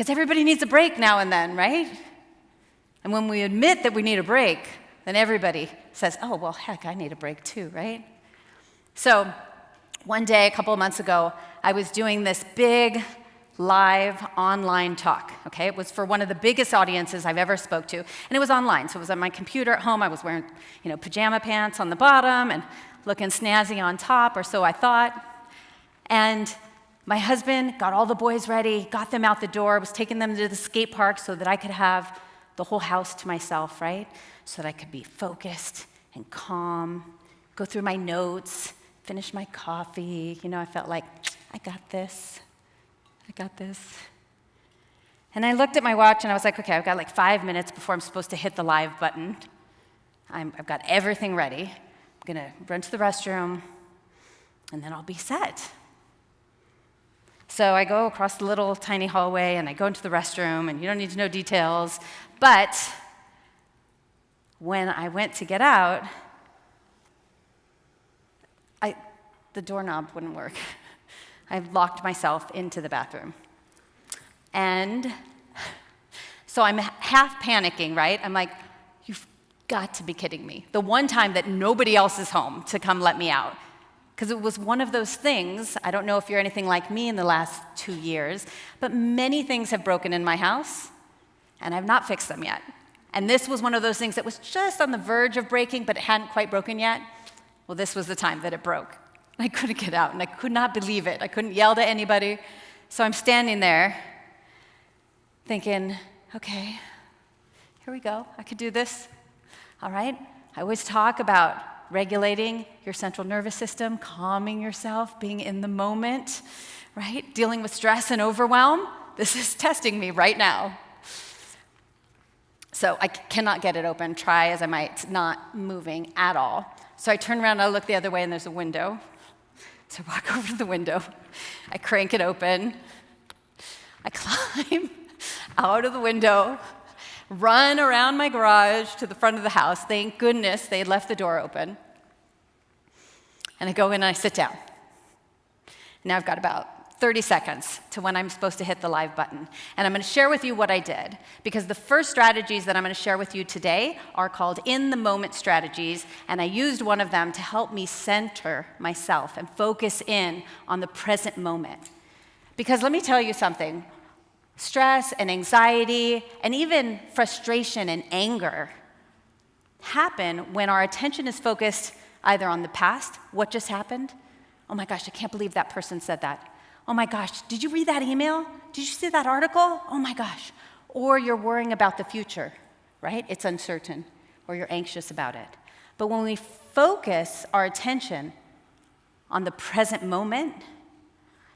Because everybody needs a break now and then, right? And when we admit that we need a break, then everybody says, oh, well, heck, I need a break too, right? So one day, a couple of months ago, I was doing this big live online talk, okay? It was for one of the biggest audiences I've ever spoke to, and it was online. So it was on my computer at home. I was wearing, pajama pants on the bottom and looking snazzy on top, or so I thought. And my husband got all the boys ready, got them out the door, was taking them to the skate park so that I could have the whole house to myself, right? So that I could be focused and calm, go through my notes, finish my coffee. I felt like, I got this. And I looked at my watch and I was like, okay, I've got like 5 minutes before I'm supposed to hit the live button. I've got everything ready. I'm gonna run to the restroom and then I'll be set. So I go across the little tiny hallway and I go into the restroom, and you don't need to know details, but when I went to get out, the doorknob wouldn't work. I locked myself into the bathroom. And so I'm half panicking, right? I'm like, you've got to be kidding me. The one time that nobody else is home to come let me out. Because it was one of those things, I don't know if you're anything like me in the last 2 years, but many things have broken in my house, and I've not fixed them yet. And this was one of those things that was just on the verge of breaking, but it hadn't quite broken yet. Well, this was the time that it broke. I couldn't get out, and I could not believe it. I couldn't yell to anybody. So I'm standing there thinking, okay, here we go. I could do this. All right? I always talk about regulating your central nervous system, calming yourself, being in the moment, right? Dealing with stress and overwhelm. This is testing me right now. So I cannot get it open, try as I might. It's not moving at all. So I turn around, I look the other way, and there's a window. So I walk over to the window, I crank it open, I climb out of the window, run around my garage to the front of the house. Thank goodness they had left the door open. And I go in and I sit down. Now I've got about 30 seconds to when I'm supposed to hit the live button. And I'm going to share with you what I did, because the first strategies that I'm going to share with you today are called in-the-moment strategies, and I used one of them to help me center myself and focus in on the present moment. Because let me tell you something, stress and anxiety and even frustration and anger happen when our attention is focused either on the past, what just happened? Oh my gosh, I can't believe that person said that. Oh my gosh, did you read that email? Did you see that article? Oh my gosh. Or you're worrying about the future, right? It's uncertain, or you're anxious about it. But when we focus our attention on the present moment,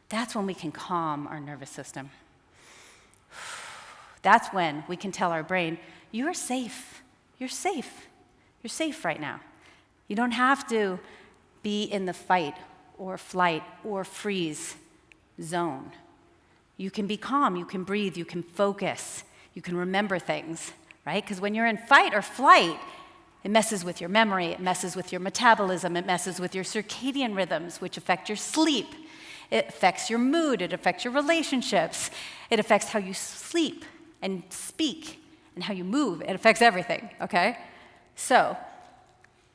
that's when we can calm our nervous system. That's when we can tell our brain, you're safe. You're safe. You're safe right now. You don't have to be in the fight or flight or freeze zone. You can be calm, you can breathe, you can focus, you can remember things, right? Because when you're in fight or flight, it messes with your memory, it messes with your metabolism, it messes with your circadian rhythms, which affect your sleep. It affects your mood, it affects your relationships, it affects how you sleep and speak and how you move. It affects everything, okay? So,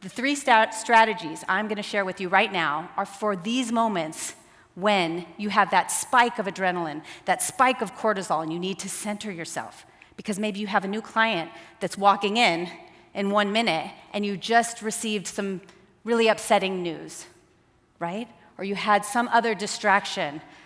the 3 strategies I'm going to share with you right now are for these moments when you have that spike of adrenaline, that spike of cortisol, and you need to center yourself. Because maybe you have a new client that's walking in 1 minute, and you just received some really upsetting news, right? Or you had some other distraction